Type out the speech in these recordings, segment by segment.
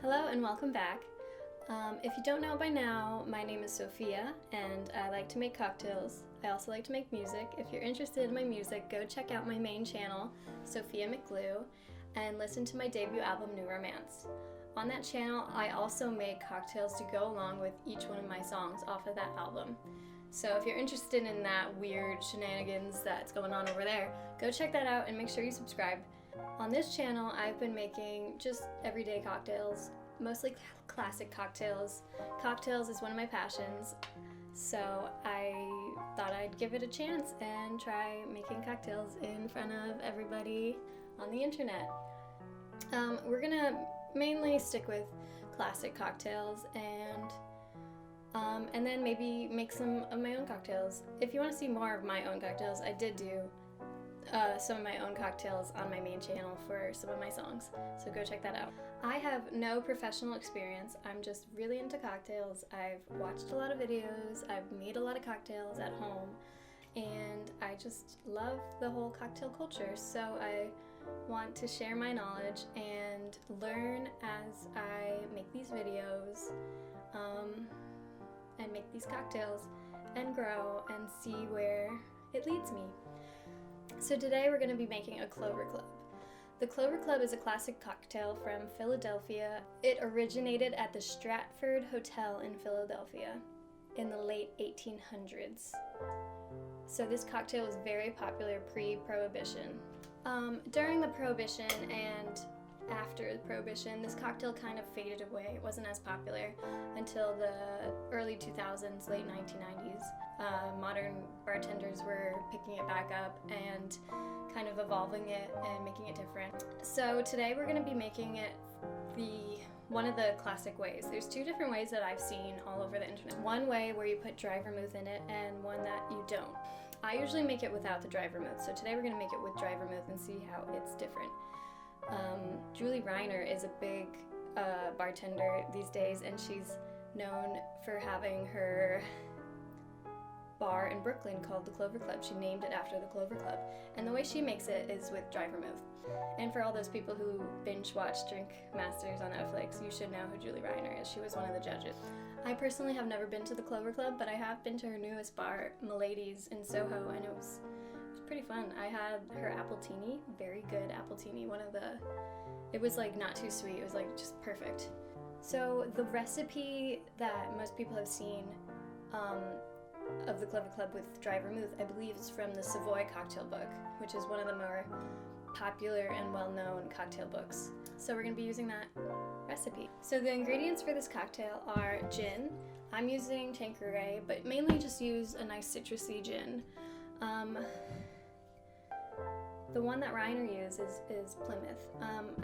Hello and welcome back. If you don't know by now, my name is Sophia and I like to make cocktails. I also like to make music. If you're interested in my music, go check out my main channel, Sophia McGlue, and listen to my debut album, New Romance. On that channel, I also make cocktails to go along with each one of my songs off of that album. So if you're interested in that weird shenanigans that's going on over there, go check that out and make sure you subscribe. On this channel, I've been making just everyday cocktails, mostly classic cocktails. Cocktails is one of my passions, so I thought I'd give it a chance and try making cocktails in front of everybody on the internet. We're gonna mainly stick with classic cocktails and then maybe make some of my own cocktails. If you want to see more of my own cocktails, I did do some of my own cocktails on my main channel for some of my songs, so go check that out. I have no professional experience. I'm just really into cocktails. I've watched a lot of videos, I've made a lot of cocktails at home, and I just love the whole cocktail culture, so I want to share my knowledge and learn as I make these videos and make these cocktails and grow and see where it leads me. So today we're going to be making a Clover Club. The Clover Club is a classic cocktail from Philadelphia. It originated at the Stratford Hotel in Philadelphia in the late 1800s. So this cocktail was very popular pre-Prohibition. During the Prohibition and after the Prohibition, this cocktail kind of faded away. It wasn't as popular until the early 2000s, late 1990s. Modern bartenders were picking it back up and kind of evolving it and making it different. So today we're going to be making it one of the classic ways. There's two different ways that I've seen all over the internet. One way where you put dry vermouth in it and one that you don't. I usually make it without the dry vermouth, so today we're going to make it with dry vermouth and see how it's different. Julie Reiner is a big bartender these days, and she's known for having her bar in Brooklyn called the Clover Club. She named it after the Clover Club, and the way she makes it is with dry vermouth. And for all those people who binge watch Drink Masters on Netflix, you should know who Julie Reiner is. She was one of the judges. I personally have never been to the Clover Club, but I have been to her newest bar, Milady's in Soho, and it was pretty fun. I had her appletini, very good appletini. It was like not too sweet, it was like just perfect. So the recipe that most people have seen of the Clover Club with dry vermouth, I believe is from the Savoy Cocktail Book, which is one of the more popular and well-known cocktail books. So we're going to be using that recipe. So the ingredients for this cocktail are gin. I'm using Tanqueray, but mainly just use a nice citrusy gin. The one that Reiner uses is Plymouth.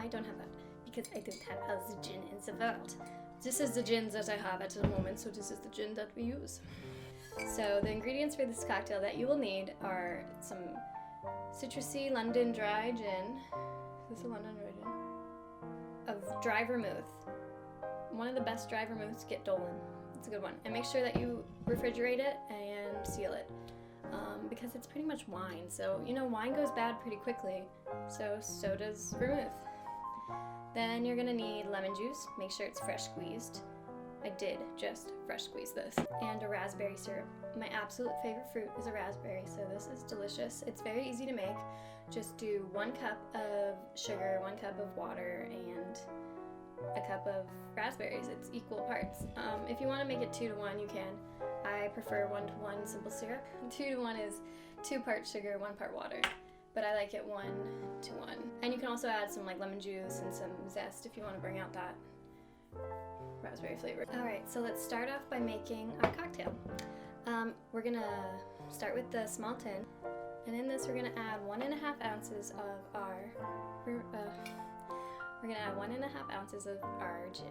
I don't have that because I don't have else gin in the world. This is the gin that I have at the moment, so this is the gin that we use. So the ingredients for this cocktail that you will need are some citrusy London dry gin. Is this a London dry gin? Of dry vermouth. One of the best dry vermouths, get Dolan. It's a good one. And make sure that you refrigerate it and seal it. Because it's pretty much wine, so wine goes bad pretty quickly, so does vermouth. Then you're gonna need lemon juice. Make sure it's fresh squeezed. I did just fresh squeeze this. And a raspberry syrup. My absolute favorite fruit is a raspberry, so this is delicious. It's very easy to make. Just do 1 cup of sugar, 1 cup of water, and a cup of raspberries. It's equal parts. If you want to make it 2 to 1, you can. I prefer 1 to 1 simple syrup. 2 to 1 is 2 parts sugar, 1 part water. But I like it 1 to 1. And you can also add some lemon juice and some zest if you want to bring out that raspberry flavor. Alright, so let's start off by making our cocktail. We're gonna start with the small tin, and in this we're gonna add 1.5 ounces of our gin.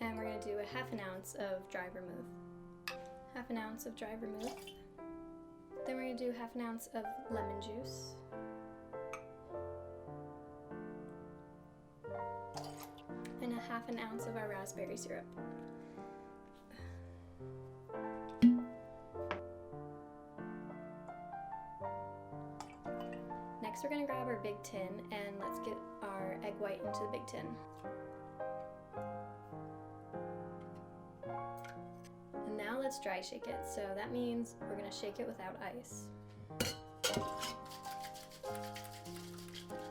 And we're going to do a 1/2 ounce of dry vermouth. 1/2 ounce of dry vermouth. Then we're going to do 1/2 ounce of lemon juice. And 1/2 ounce of our raspberry syrup. Next we're going to grab our big tin and let's get our egg white into the big tin. And now let's dry shake it. So that means we're going to shake it without ice.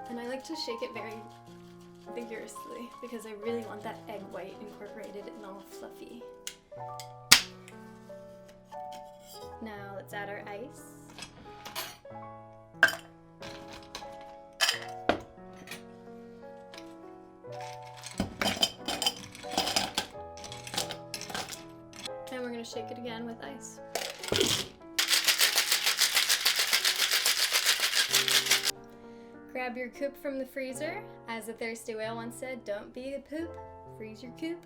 And I like to shake it very vigorously because I really want that egg white incorporated and all fluffy. Now let's add our ice. And we're going to shake it again with ice. Grab your coop from the freezer. As the Thirsty Whale once said, don't be a poop, freeze your coop.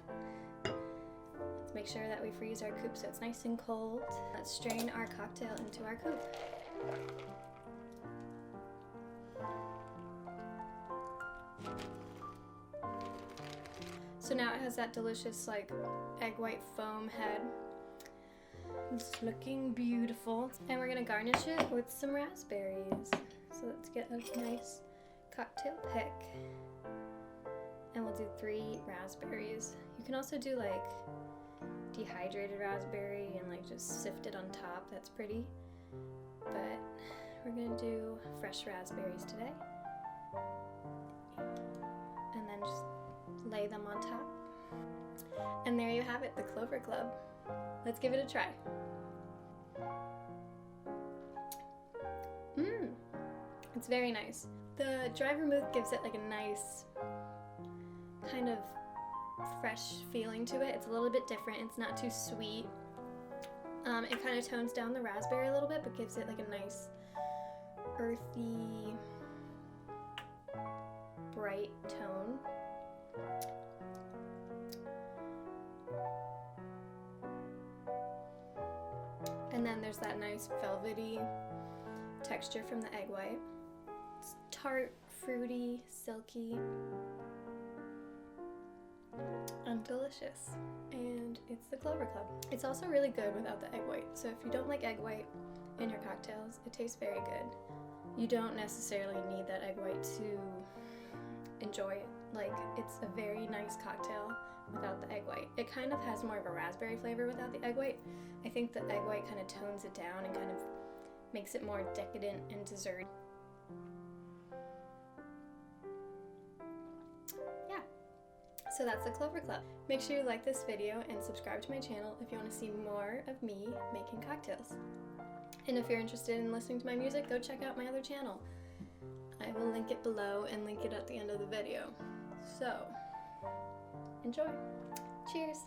Let's make sure that we freeze our coop so it's nice and cold. Let's strain our cocktail into our coop. So now it has that delicious like egg white foam head. It's looking beautiful. And we're gonna garnish it with some raspberries. So let's get a nice cocktail pick. And we'll do 3 raspberries. You can also do like dehydrated raspberry and like just sift it on top. That's pretty. But we're gonna do fresh raspberries today. And then just lay them on top. And there you have it, the Clover Club. Let's give it a try. It's very nice. The dry vermouth gives it like a nice kind of fresh feeling to it. It's a little bit different. It's not too sweet. It kind of tones down the raspberry a little bit, but gives it like a nice earthy, bright tone. And then there's that nice velvety texture from the egg white. It's tart, fruity, silky, and delicious. And it's the Clover Club. It's also really good without the egg white. So if you don't like egg white in your cocktails, it tastes very good. You don't necessarily need that egg white to enjoy it. Like, it's a very nice cocktail without the egg white. It kind of has more of a raspberry flavor without the egg white. I think the egg white kind of tones it down and kind of makes it more decadent and dessert. Yeah, so that's the Clover Club. Make sure you like this video and subscribe to my channel if you want to see more of me making cocktails. And if you're interested in listening to my music, go check out my other channel. I will link it below and link it at the end of the video. So, enjoy. Cheers.